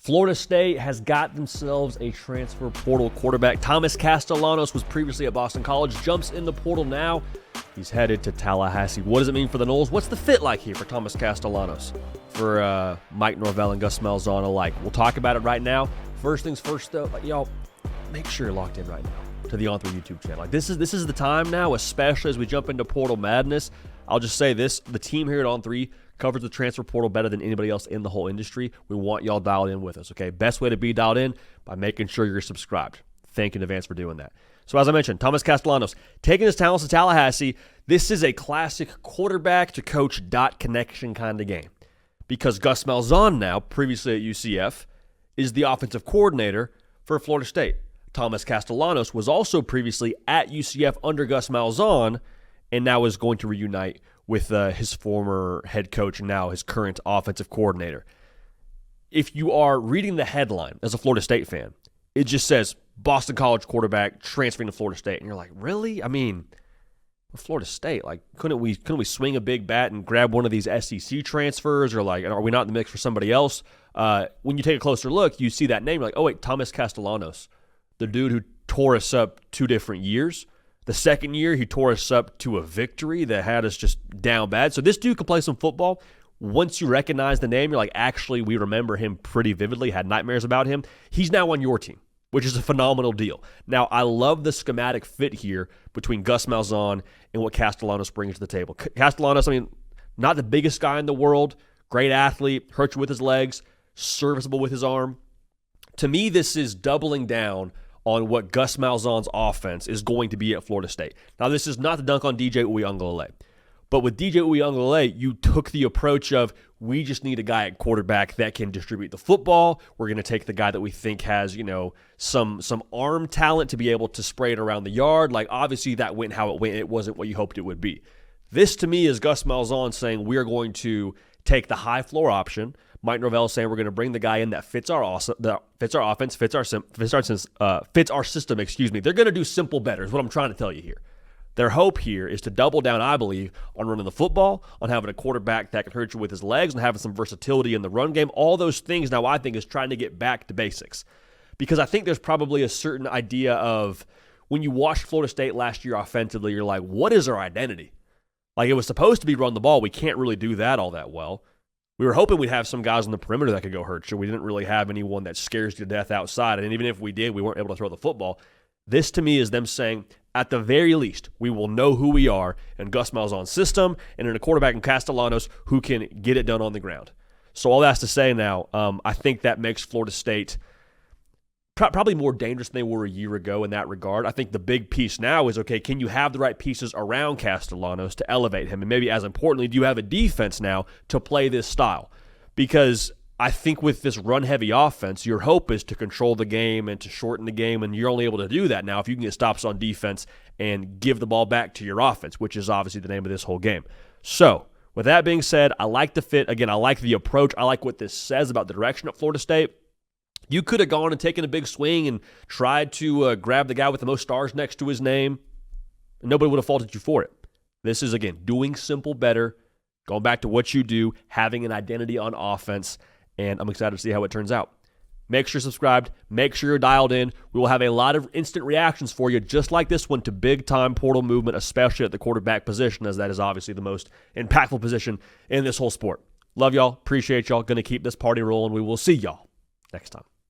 Florida State has got themselves a transfer portal quarterback. Thomas Castellanos was previously at Boston College, jumps in the portal now. He's headed to Tallahassee. What does it mean for the Noles? What's the fit like here for Thomas Castellanos? For Mike Norvell and Gus Malzahn alike. We'll talk about it right now. First things first, though, y'all, make sure you're locked in right now to the On3 YouTube channel. Like this is the time now, especially as we jump into portal madness. I'll just say this: the team here at On3 covers the transfer portal better than anybody else in the whole industry. We want y'all dialed in with us, okay? Best way to be dialed in by making sure you're subscribed. Thank you in advance for doing that. So as I mentioned, Thomas Castellanos taking his talents to Tallahassee. This is a classic quarterback to coach dot connection kind of game, because Gus Malzahn, now previously at UCF, is the offensive coordinator for Florida State. Thomas Castellanos was also previously at UCF under Gus Malzahn, and now is going to reunite with his former head coach and now his current offensive coordinator. If you are reading the headline as a Florida State fan, it just says Boston College quarterback transferring to Florida State, and you're like, really? I mean, we're Florida State. Like, couldn't we swing a big bat and grab one of these SEC transfers, or like, are we not in the mix for somebody else? When you take a closer look, you see that name, you're like, oh wait, Thomas Castellanos, the dude who tore us up 2 different years. The second year, he tore us up to a victory that had us just down bad. So this dude can play some football. Once you recognize the name, you're like, actually, we remember him pretty vividly, had nightmares about him. He's now on your team, which is a phenomenal deal. Now, I love the schematic fit here between Gus Malzahn and what Castellanos brings to the table. Castellanos, I mean, not the biggest guy in the world, great athlete, hurts you with his legs, serviceable with his arm. To me, this is doubling down on what Gus Malzahn's offense is going to be at Florida State. Now, this is not to dunk on DJ Uiagalelei, but with DJ Uiagalelei, you took the approach of, we just need a guy at quarterback that can distribute the football. We're going to take the guy that we think has, some arm talent to be able to spray it around the yard. Like, obviously, that went how it went. It wasn't what you hoped it would be. This, to me, is Gus Malzahn saying we are going to take the high floor option. Mike Norvell saying we're going to bring the guy in that fits our offense, fits our system. They're going to do simple better is what I'm trying to tell you here. Their hope here is to double down, I believe, on running the football, on having a quarterback that can hurt you with his legs, and having some versatility in the run game. All those things now, I think, is trying to get back to basics. Because I think there's probably a certain idea of, when you watched Florida State last year offensively, you're like, what is our identity? Like, it was supposed to be run the ball. We can't really do that all that well. We were hoping we'd have some guys on the perimeter that could go hurt you. We didn't really have anyone that scares you to death outside. And even if we did, we weren't able to throw the football. This, to me, is them saying, at the very least, we will know who we are in Gus Malzahn's system and in a quarterback in Castellanos who can get it done on the ground. So all that's to say now, I think that makes Florida State probably more dangerous than they were a year ago in that regard. I think the big piece now is, okay, can you have the right pieces around Castellanos to elevate him? And maybe as importantly, do you have a defense now to play this style? Because I think with this run-heavy offense, your hope is to control the game and to shorten the game, and you're only able to do that now if you can get stops on defense and give the ball back to your offense, which is obviously the name of this whole game. So, with that being said, I like the fit. Again, I like the approach. I like what this says about the direction at Florida State. You could have gone and taken a big swing and tried to grab the guy with the most stars next to his name, and nobody would have faulted you for it. This is, again, doing simple better, going back to what you do, having an identity on offense, and I'm excited to see how it turns out. Make sure you're subscribed. Make sure you're dialed in. We will have a lot of instant reactions for you, just like this one, to big-time portal movement, especially at the quarterback position, as that is obviously the most impactful position in this whole sport. Love y'all. Appreciate y'all. Going to keep this party rolling. We will see y'all next time.